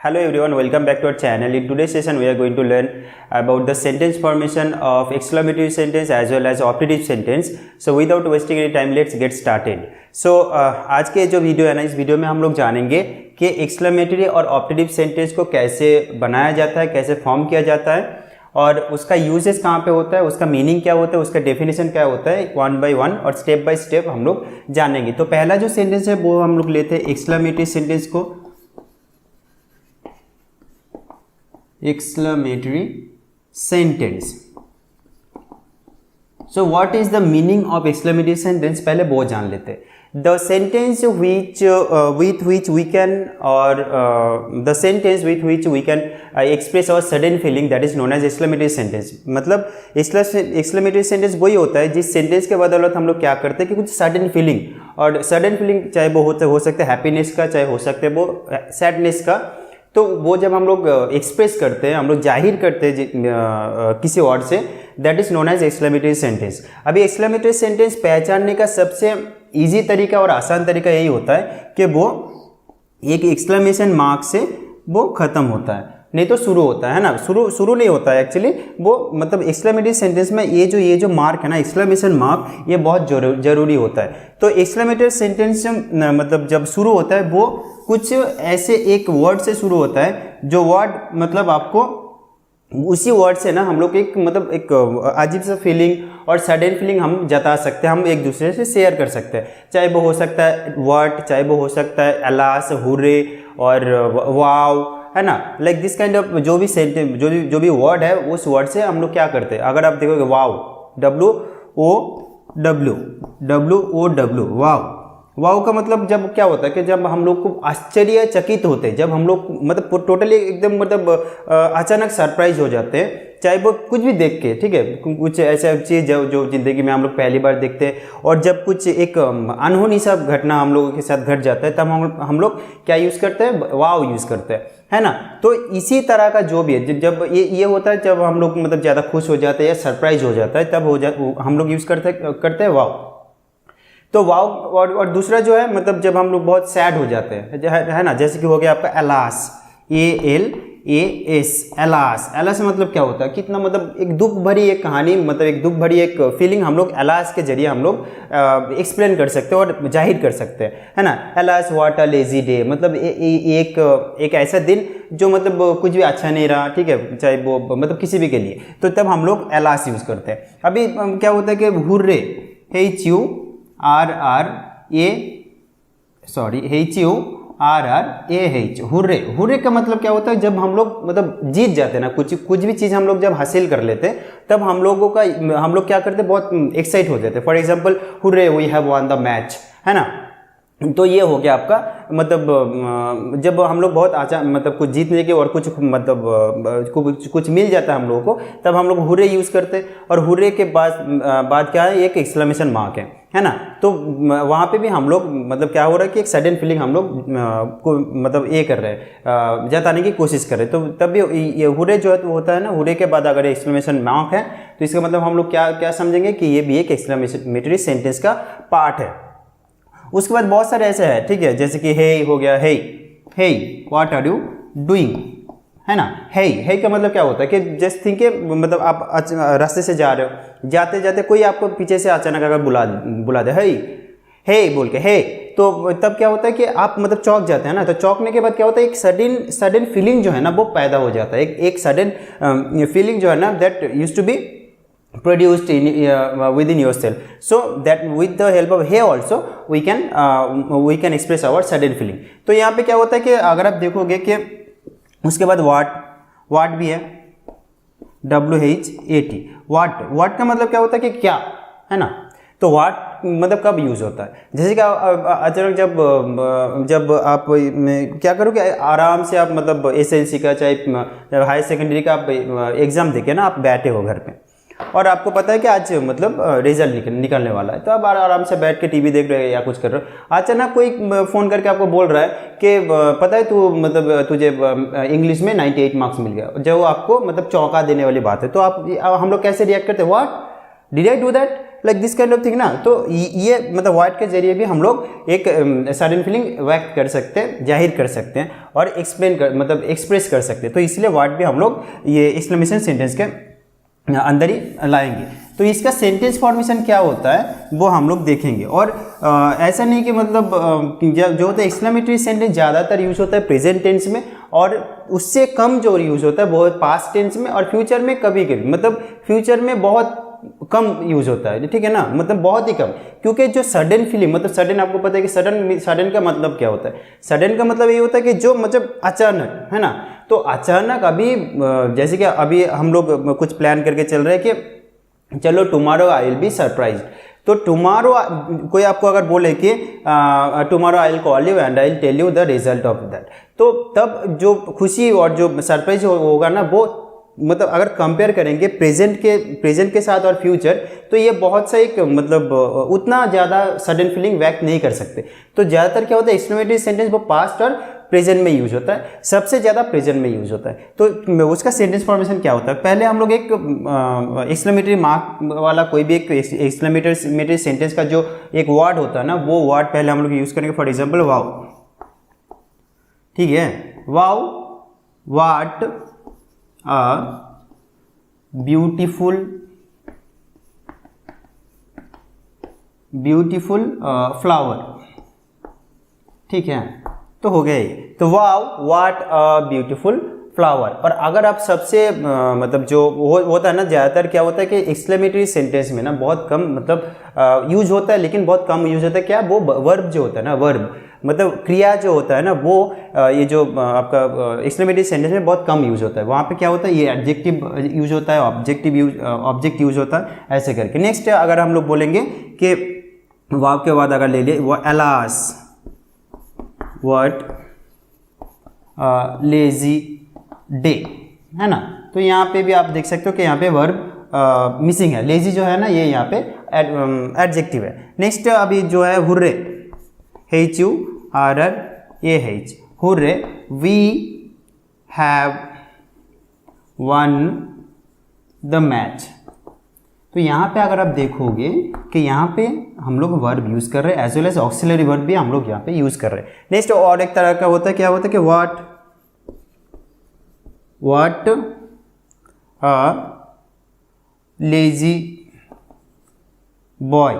Hello everyone, welcome back to our channel. In today's session, we are going to learn about the sentence formation of exclamatory sentence as well as optative sentence. So without wasting any time, let's get started. So आज के जो video है ना, इस video में हम लोग जानेंगे कि एक्सक्लेमेटरी और ऑप्टेटिव सेंटेंस को कैसे बनाया जाता है, कैसे फॉर्म किया जाता है और उसका यूजेस कहाँ पे होता है, उसका मीनिंग क्या होता है, उसका डेफिनेशन क्या होता है, वन बाय वन और स्टेप बाय स्टेप हम लोग जानेंगे। तो पहला जो सेंटेंस है वो हम लोग लेते हैं एक्सक्लेमेटरी सेंटेंस को, exclamatory sentence. So what is the meaning of exclamatory sentence? पहले वो जान लेते हैं। The sentence with which we can express our sudden feeling, that is known as exclamatory sentence. मतलब exclamatory sentence वही होता है जिस सेंटेंस के बदौलत हम लोग क्या करते हैं कि कुछ सडन फीलिंग, और सडन फीलिंग चाहे वो हो सकता है हैप्पीनेस का, चाहे हो सकता है वो सैडनेस का, तो वो जब हम लोग एक्सप्रेस करते हैं, हम लोग जाहिर करते हैं किसी वर्ड से, that is known as exclamatory sentence. अभी एक्सक्लेमेटरी सेंटेंस पहचानने का सबसे इजी तरीका और आसान तरीका यही होता है कि वो एक एक्सक्लेमेशन मार्क से वो खत्म होता है, नहीं तो शुरू होता है ना, शुरू नहीं होता है एक्चुअली वो, मतलब एक्सक्लेमेटरी सेंटेंस में ये जो मार्क है ना, एक्सक्लेमेशन मार्क, ये बहुत जरूरी होता है। तो एक्सक्लेमेटरी सेंटेंस मतलब जब शुरू होता है वो कुछ ऐसे एक वर्ड से शुरू होता है जो वर्ड मतलब आपको उसी वर्ड से ना हम लोग एक मतलब एक अजीब सा फीलिंग और सडन फीलिंग हम जता सकते हैं, हम एक दूसरे से शेयर कर सकते हैं। चाहे वो हो सकता है वर्ड, चाहे वो हो सकता है अलास, हुर्रे और वाव, है ना, लाइक दिस काइंड ऑफ जो भी सेंटेंस, जो भी वर्ड है, उस वर्ड से हम लोग क्या करते हैं। अगर आप देखोगे वाव, WOW, वाव का मतलब जब क्या होता है कि जब हम लोग को आश्चर्यचकित होते हैं, जब हम लोग मतलब टोटली एकदम मतलब अचानक सरप्राइज हो जाते हैं, चाहे वो कुछ भी देख के, ठीक है, कुछ ऐसा चीज़ जो जिंदगी में हम लोग पहली बार देखते हैं, और जब कुछ एक अनहोनी सा घटना हम लोगों के साथ घट जाता है, तब हम लोग क्या यूज़ करते हैं, वाव यूज़ करते हैं, है ना। तो इसी तरह का जो भी है, जब ये होता है जब हम लोग मतलब ज़्यादा खुश हो जाते हैं या सरप्राइज हो जाता है, तब हम लोग यूज़ करते हैं वाव। तो वाव, और दूसरा जो है मतलब जब हम लोग बहुत सैड हो जाते हैं, है ना, जैसे कि हो गया आपका अलास, ALAS, अलास मतलब क्या होता है, कितना मतलब एक दुख भरी एक कहानी, मतलब एक दुख भरी एक फीलिंग हम लोग अलास के जरिए हम लोग एक्सप्लेन कर सकते हैं और जाहिर कर सकते हैं, है ना। Alas what a lazy day, मतलब एक ऐसा दिन जो मतलब कुछ भी अच्छा नहीं रहा, ठीक है, चाहे वो मतलब किसी भी के लिए, तो तब हम लोग अलास यूज़ करते हैं। अभी क्या होता है कि हुर्रे, HURRAH, हुर्रे का मतलब क्या होता है, जब हम लोग मतलब जीत जाते हैं ना, कुछ भी चीज़ हम लोग जब हासिल कर लेते हैं, तब हम लोग क्या करते हैं, बहुत एक्साइट हो जाते हैं। For example hurray we have won the match, है ना। तो ये हो गया आपका मतलब जब हम लोग बहुत मतलब कुछ जीतने के और कुछ मतलब कुछ मिल जाता है हम लोगों को, तब हम लोग हुर्रे यूज़ करते हैं, और हुर्रे के बाद क्या है, एक एक्सक्लेमेशन मार्क है ना। तो वहाँ पे भी हम लोग मतलब क्या हो रहा है कि एक सडन फीलिंग हम लोग को मतलब ये कर रहे हैं, जताने की कोशिश कर रहे हैं। तो तब भी ये हुर्रे जो है तो होता है ना, हुर्रे के बाद अगर एक्सक्लेमेशन मार्क है तो इसका मतलब हम लोग क्या समझेंगे कि ये भी एक एक्सक्लेमेटरी सेंटेंस का पार्ट है। उसके बाद बहुत सारे ऐसे है, ठीक है, जैसे कि हे हो गया, hey what are you doing, है ना। हे का मतलब क्या होता है कि जस्ट थिंक मतलब आप रास्ते से जा रहे हो, जाते जाते कोई आपको पीछे से अचानक अगर बुला दे हे बोल के, हे, तो तब क्या होता है कि आप मतलब चौंक जाते हैं ना। तो चौंकने के बाद क्या होता है, एक सडन फीलिंग जो है ना वो पैदा हो जाता है, एक सडन फीलिंग जो है ना, that used to be produced within yourself, so that with the help of hey also we can express our sudden feeling। तो यहाँ पे क्या होता है कि अगर आप देखोगे कि उसके बाद वाट भी है, WHAT, वाट का मतलब क्या होता है कि क्या, है ना। तो वाट मतलब कब यूज़ होता है, जैसे कि अचानक जब आप क्या करोगे, आराम से आप मतलब SLC का चाहे हायर सेकेंडरी का आप एग्ज़ाम देके ना, आप बैठे हो घर पे और आपको पता है कि आज मतलब रिजल्ट निकलने वाला है, तो आप आराम से बैठ के टीवी देख रहे हो या कुछ कर रहे हो, अचानक कोई फ़ोन करके आपको बोल रहा है कि पता है तू मतलब तुझे इंग्लिश में 98 मार्क्स मिल गया, जो आपको मतलब चौंका देने वाली बात है। तो हम लोग कैसे रिएक्ट करते हैं, what did I do that, like this kind of thing ना। तो ये मतलब वर्ड के जरिए भी हम लोग एक सडन फीलिंग व्यक्त कर सकते हैं, जाहिर कर सकते हैं और एक्सप्लेन कर मतलब एक्सप्रेस कर सकते हैं। तो इसलिए वर्ड भी हम लोग ये एक्सक्लेमेशन सेंटेंस के अंदर ही लाएंगे। तो इसका सेंटेंस फॉर्मेशन क्या होता है वो हम लोग देखेंगे। और ऐसा नहीं कि मतलब जो होता है एक्सक्लेमेटरी सेंटेंस ज़्यादातर यूज होता है प्रेजेंट टेंस में, और उससे कम जो यूज होता है वो पास्ट टेंस में, और फ्यूचर में कभी कभी मतलब फ्यूचर में बहुत कम यूज होता है, ठीक है ना, मतलब बहुत ही कम। क्योंकि जो सडन फीलिंग मतलब सडन, आपको पता है कि सडन का मतलब क्या होता है। सडन का मतलब ये होता है कि जो मतलब अचानक, है ना। तो अचानक अभी जैसे कि अभी हम लोग कुछ प्लान करके चल रहे हैं कि चलो tomorrow I will be surprised. तो टुमारो कोई आपको अगर बोले कि tomorrow I will call you and I will tell you the result of that, तो तब जो खुशी और जो सरप्राइज होगा ना वो मतलब अगर कंपेयर करेंगे प्रेजेंट के साथ और फ्यूचर, तो ये बहुत सा एक मतलब उतना ज़्यादा सडन फीलिंग व्यक्त नहीं कर सकते। तो ज़्यादातर क्या होता है एक्सक्लेमेटरी सेंटेंस वो पास्ट और प्रेजेंट में यूज होता है, सबसे ज़्यादा प्रेजेंट में यूज होता है। तो उसका सेंटेंस फॉर्मेशन क्या होता है, पहले हम लोग एक एक्सक्लेमेटरी मार्क वाला कोई भी एक एक्सक्लेमेटरी सेंटेंस का जो एक वर्ड होता है ना, वो वर्ड पहले हम लोग यूज़ करेंगे। फॉर एग्जाम्पल वाओ, ठीक है, wow what a beautiful flower, ठीक है, तो हो गए। तो wow what a beautiful flower. और अगर आप सबसे मतलब जो होता है ना, ज़्यादातर क्या होता है कि एक्सक्लेमेटरी सेंटेंस में ना बहुत कम मतलब यूज होता है, लेकिन बहुत कम यूज होता है क्या, वो वर्ब जो होता है ना, वर्ब मतलब क्रिया जो होता है ना, वो ये जो आपका एक्सक्लेमेटरी सेंटेंस में बहुत कम यूज होता है। वहाँ पे क्या होता है, ये एडजेक्टिव यूज होता है, ऑब्जेक्ट यूज होता है, ऐसे करके। नेक्स्ट अगर हम लोग बोलेंगे कि वाव के बाद अगर ले लिए वो एलास व्हाट लेजी डे, है ना। तो यहाँ पे भी आप देख सकते हो कि यहाँ पे वर्ब मिसिंग है, लेजी जो है ना ये यहाँ पे एडजेक्टिव है। नेक्स्ट अभी जो है hurray, HURRAH, hurray, we have won the match. तो यहाँ पे अगर आप देखोगे कि यहाँ पे हम लोग वर्ब यूज़ कर रहे हैं, as well as auxiliary verb भी हम लोग यहाँ पे यूज़ कर रहे हैं। नेक्स्ट और एक तरह का होता है, क्या होता है कि what a lazy boy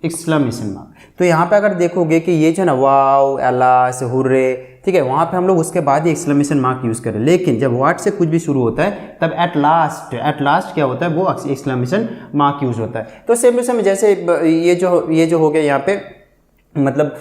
exclamation mark. तो यहाँ पे अगर देखोगे कि ये जो है ना वाओ एलास हुर्रे, ठीक है, वहाँ पे हम लोग उसके बाद ही एक्सक्लेमेशन मार्क यूज़ करें। लेकिन जब व्हाट से कुछ भी शुरू होता है तब एट लास्ट क्या होता है, वो एक्सक्लेमेशन मार्क यूज़ होता है। तो सेम टू सेम जैसे ये जो हो गया यहाँ पे मतलब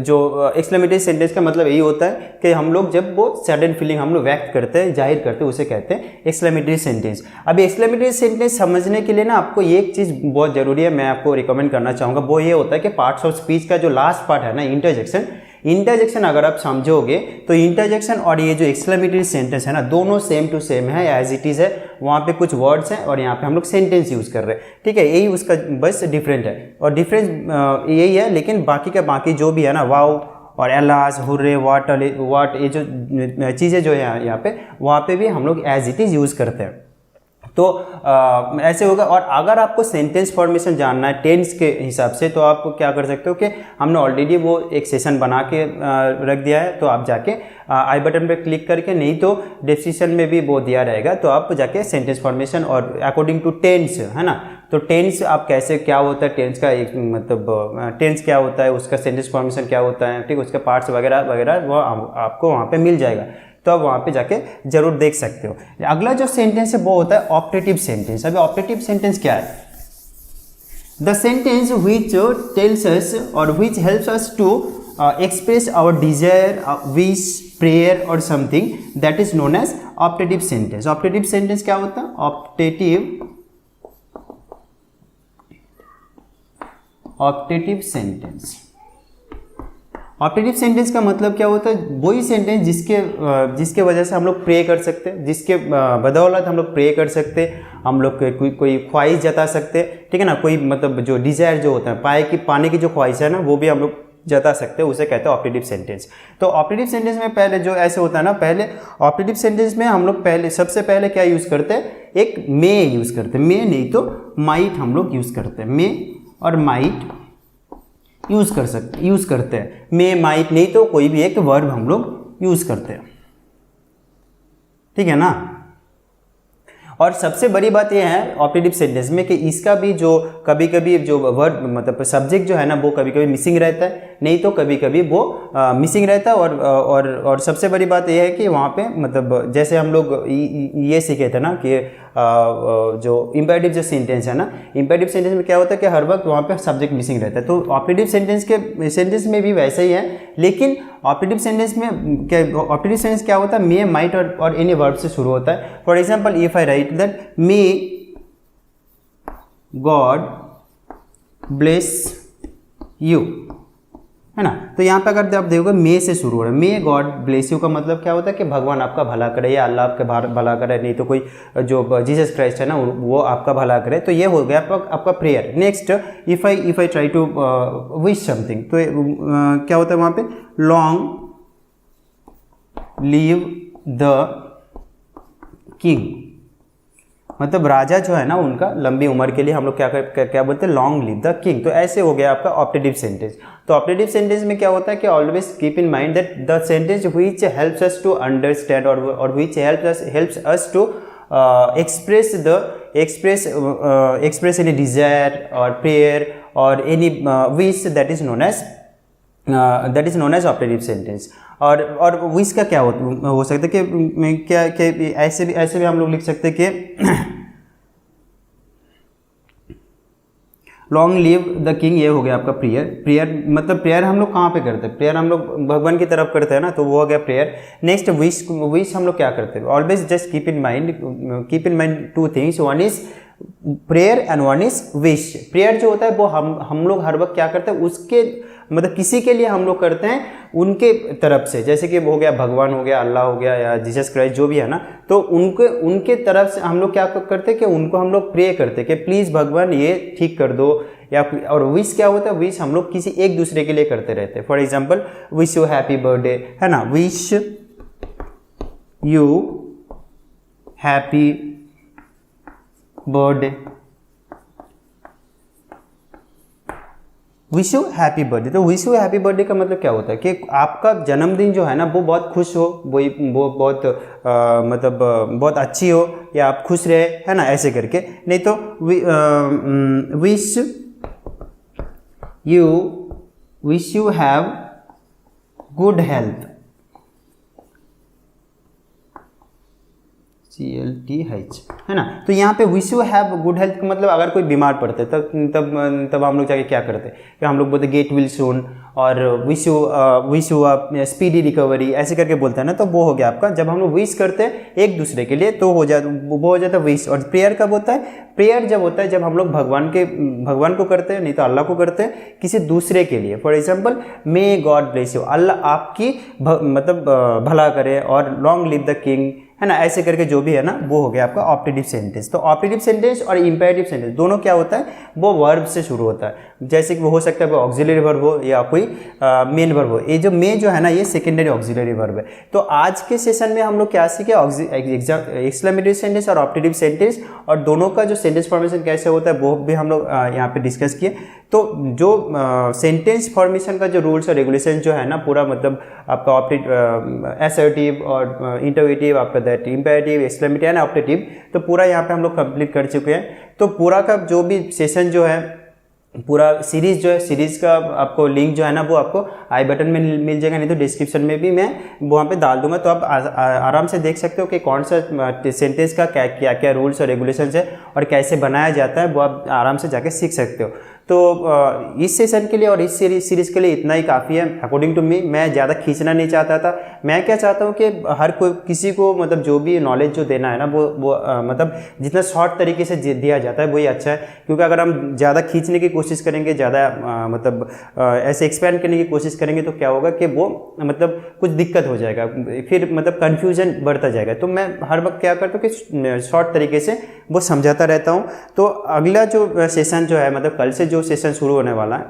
जो एक्सक्लेमेटरी सेंटेंस का मतलब यही होता है कि हम लोग जब वो सडन फीलिंग हम लोग व्यक्त करते हैं, जाहिर करते हैं, उसे कहते हैं एक्सक्लेमेटरी सेंटेंस। अभी एक्सक्लेमेटरी सेंटेंस समझने के लिए ना आपको एक चीज़ बहुत ज़रूरी है, मैं आपको रिकमेंड करना चाहूँगा, वो ये होता है कि पार्ट्स ऑफ स्पीच का जो लास्ट पार्ट है ना, इंटरजेक्शन अगर आप समझोगे तो इंटरजेक्शन और ये जो एक्सक्लेमेटरी सेंटेंस है ना, दोनों सेम टू सेम है, एज इट इज़ है। वहाँ पे कुछ वर्ड्स हैं और यहाँ पे हम लोग सेंटेंस यूज़ कर रहे हैं, ठीक है, यही उसका बस डिफरेंट है। और डिफरेंस यही है, लेकिन बाकी का बाकी जो भी है ना, वाओ और एलास हुर्रे व्हाट ये जो चीज़ें जो है यहाँ पे, वहाँ पे भी हम लोग एज इट इज़ यूज़ करते हैं। तो ऐसे होगा। और अगर आपको सेंटेंस फॉर्मेशन जानना है टेंस के हिसाब से, तो आप क्या कर सकते हो कि हमने ऑलरेडी वो एक सेशन बना के रख दिया है, तो आप जाके आई बटन पे क्लिक करके, नहीं तो डिस्क्रिप्शन में भी वो दिया रहेगा, तो आप जाके सेंटेंस फॉर्मेशन और अकॉर्डिंग टू टेंस, है ना, तो टेंस आप कैसे क्या होता है, टेंस का एक मतलब टेंस क्या होता है, उसका सेंटेंस फॉर्मेशन क्या होता है, ठीक, उसके पार्ट्स वगैरह वगैरह वो आपको वहाँ पे मिल जाएगा, तो आप वहाँ पे जाके जरूर देख सकते हो। अगला जो सेंटेंस है वो होता है ऑप्टेटिव सेंटेंस। अभी ऑप्टेटिव सेंटेंस क्या है, the sentence which tells us और which helps us to express our desire, wish, prayer और something, that is known as optative sentence. Optative sentence क्या होता है, ऑप्टेटिव सेंटेंस। ऑप्टेटिव सेंटेंस का मतलब क्या होता है, वही सेंटेंस जिसके वजह से हम लोग प्रे कर सकते हैं, जिसके बदौलत हम लोग प्रे कर सकते हैं, हम लोग कोई ख्वाहिश जता सकते हैं, ठीक है ना, कोई मतलब जो डिजायर जो होता है पाने की जो ख्वाहिश है ना, वो भी हम लोग जता सकते हैं, उसे कहते हैं ऑप्टेटिव सेंटेंस। तो ऑप्टेटिव सेंटेंस में पहले जो ऐसे होता है ना, पहले ऑप्टेटिव सेंटेंस में हम लोग सबसे पहले क्या यूज़ करते हैं एक मे यूज़ करते हैं, मे नहीं तो माइट हम लोग यूज़ करते हैं, मे और माइट यूज़ करते हैं। मे माइट नहीं तो कोई भी एक वर्ब हम लोग यूज़ करते हैं, ठीक है ना। और सबसे बड़ी बात यह है ऑपरेटिव सेंटेंस में कि इसका भी जो कभी कभी जो वर्ड मतलब सब्जेक्ट जो है ना वो कभी कभी मिसिंग रहता है, नहीं तो कभी कभी वो मिसिंग रहता है। और सबसे बड़ी बात यह है कि वहाँ पे मतलब जैसे हम लोग ये सीखे थे ना कि जो इम्पेरेटिव जो सेंटेंस है ना, इम्पेरेटिव सेंटेंस में क्या होता है कि हर वक्त वहाँ पे सब्जेक्ट मिसिंग रहता है। तो ऑपरेटिव सेंटेंस में भी वैसा ही है, लेकिन ऑपरेटिव सेंटेंस क्या होता है, मे माइट और एनी वर्ब से शुरू होता है। For example if I right that may God bless you, है ना। तो यहाँ पे अगर आप देखोगे मे से शुरू हो रहा है, मे गॉड ब्लेस यू का मतलब क्या होता है कि भगवान आपका भला करे या अल्लाह आपका भला करे, नहीं तो कोई जो जीसस क्राइस्ट है ना वो आपका भला करे। तो ये हो गया आपका prayer. Next if I try to wish something, तो क्या होता है वहाँ पे, लॉन्ग लिव द किंग, मतलब राजा जो है ना उनका लंबी उम्र के लिए हम लोग क्या बोलते हैं, लॉन्ग लिव द किंग। तो ऐसे हो गया आपका ऑपरेटिव सेंटेंस। तो ऑपरेटिव सेंटेंस में क्या होता है कि always keep in mind that the sentence which helps us to understand और which helps us to express any desire or prayer or any wish that is known as operative sentence। और wish का क्या हो सकता है कि क्या ऐसे भी हम लोग लिख सकते हैं कि लॉन्ग लिव द किंग, ये हो गया आपका प्रेयर मतलब प्रेयर हम लोग कहाँ पे करते हैं, प्रेयर हम लोग भगवान की तरफ करते हैं ना, तो वो हो गया प्रेयर। नेक्स्ट विश हम लोग क्या करते हैं, always just keep in mind two things, one is prayer and one is wish. Prayer जो होता है वो हम लोग हर वक्त क्या करते हैं, उसके मतलब किसी के लिए हम लोग करते हैं उनके तरफ से, जैसे कि हो गया भगवान हो गया, अल्लाह हो गया या जीसस क्राइस्ट जो भी है ना, तो उनके तरफ से हम लोग क्या करते हैं कि उनको हम लोग प्रे करते हैं कि प्लीज़ भगवान ये ठीक कर दो। या और विश क्या होता है, विश हम लोग किसी एक दूसरे के लिए करते रहते हैं। For example wish you happy birthday, है ना, wish you happy birthday, wish you happy birthday. तो विश यू हैप्पी बर्थडे का मतलब क्या होता है कि आपका जन्मदिन जो है ना वो बहुत खुश हो, वो बहुत मतलब बहुत अच्छी हो, या आप खुश रहे, है ना, ऐसे करके। नहीं तो wish you have good health, CLTH, है ना। तो यहाँ पे wish you have good health का मतलब अगर कोई बीमार पड़ते तब हम लोग जाके क्या करते कि हम लोग बोलते गेट विल सून, और विश यू स्पीडी रिकवरी, ऐसे करके बोलते हैं ना। तो वो हो गया आपका, जब हम लोग विश करते हैं एक दूसरे के लिए तो वो हो जाता है विश। और प्रेयर कब होता है, प्रेयर जब होता है जब हम लोग भगवान को करते हैं, नहीं तो अल्लाह को करते हैं किसी दूसरे के लिए। For example may God bless you, Allah आपकी मतलब भला करे, और लॉन्ग लिव द किंग, है ना, ऐसे करके जो भी है ना वो हो गया आपका ऑपरेटिव सेंटेंस। तो ऑपरेटिव सेंटेंस और इंपेरेटिव सेंटेंस दोनों क्या होता है, वो वर्ब से शुरू होता है। जैसे कि वो हो सकता है वो ऑक्सिलरी वर्ब हो या कोई मेन वर्ब हो। ये जो मे जो है ना ये सेकेंडरी ऑक्सिलरी वर्ब है। तो आज के सेशन में हम लोग क्या सीखे, एक्सक्लेमेटरी सेंटेंस और ऑपरेटिव सेंटेंस, और दोनों का जो सेंटेंस फॉर्मेशन कैसे होता है वो भी हम लोग यहाँ पे डिस्कस किए। तो जो सेंटेंस फॉर्मेशन का जो रूल्स और रेगुलेशन जो है ना पूरा, मतलब आपका ऑपरेटिव, असर्टिव और इंटरोगेटिव, आपका that imperative, exclamatory and operative, तो पूरा यहाँ पे हम लोग कंप्लीट कर चुके हैं। तो पूरा का जो भी सेशन जो है, पूरा सीरीज जो है, सीरीज का आपको लिंक जो है ना वो आपको आई बटन में मिल जाएगा, नहीं तो डिस्क्रिप्शन में भी मैं वहाँ पे डाल दूंगा। तो आप आराम से देख सकते हो कि कौन सा सेंटेंस का क्या क्या रूल्स और रेगुलेशंस है और कैसे बनाया जाता है, वो आप आराम से जाके सीख सकते हो। तो इस सेशन के लिए और इस सीरीज़ के लिए इतना ही काफ़ी है अकॉर्डिंग टू मी। मैं ज़्यादा खींचना नहीं चाहता था। मैं क्या चाहता हूँ कि हर कोई किसी को मतलब जो भी नॉलेज जो देना है ना वो मतलब जितना शॉर्ट तरीके से दिया जाता है वही अच्छा है। क्योंकि अगर हम ज़्यादा खींचने की कोशिश करेंगे, ज़्यादा मतलब ऐसे एक्सपेंड करने की कोशिश करेंगे तो क्या होगा कि वो मतलब कुछ दिक्कत हो जाएगा, फिर मतलब कन्फ्यूजन बढ़ता जाएगा। तो मैं हर वक्त क्या करता हूँ कि शॉर्ट तरीके से वो समझाता रहता हूँ। तो अगला जो सेशन जो है, मतलब कल से जो सेशन शुरू होने वाला है,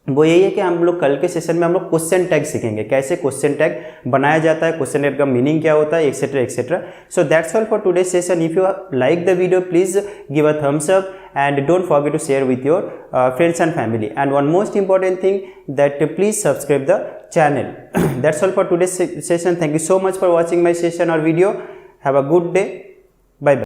वो यही है कि हम लोग कल के सेशन में हम लोग क्वेश्चन टैग सीखेंगे, कैसे क्वेश्चन टैग बनाया जाता है, क्वेश्चन टैग का मीनिंग क्या होता है, etcetera etcetera. So that's all for today's session. If you like the video please give a thumbs up and don't forget to share with your friends and family. And one most important thing, that please subscribe the channel. That's all for today's session. Thank you so much for watching my session or video. Have a good day.